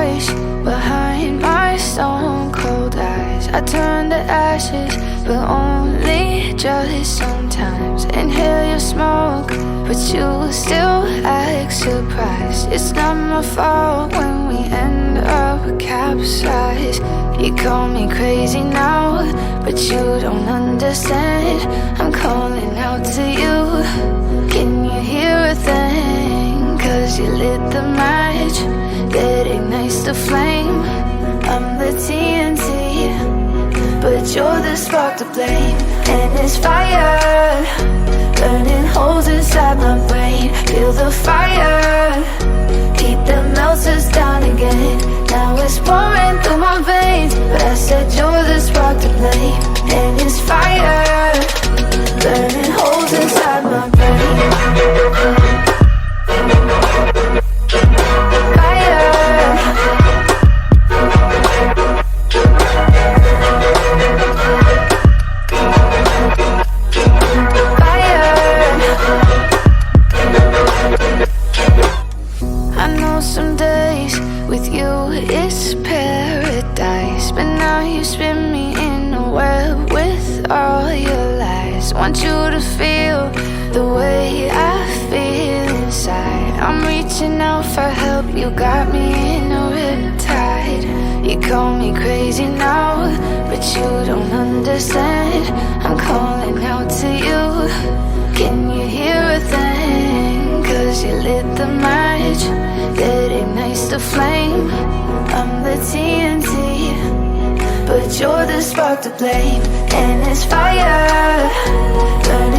voice behind my stone cold eyes. I turn to ashes, but only just sometimes. Inhale your smoke, but you still act surprised. It's not my fault when we end up capsized. You call me crazy now, but you don't understand. I'm calling out to you. Can you hear a thing? 'Cause you lit the match that ignites the flame. I'm the TNT, but you're the spark to blame. And it's fire, burning holes inside my brain. Feel the fire, heat that melts us down again. Now it's pouring through my veins, but I said you're the spark to blame. And it's fire, burning holes inside my brain. Some days with you it's paradise, but now you spin me in a web with all your lies. Want you to feel the way I feel inside. I'm reaching out for help, you got me in a riptide. You call me crazy now, but you don't understand. I'm calling out to you. Can you hear a thing? 'Cause you lit the match that ignites the flame. I'm the TNT, but you're the spark to blame. And it's fire, burning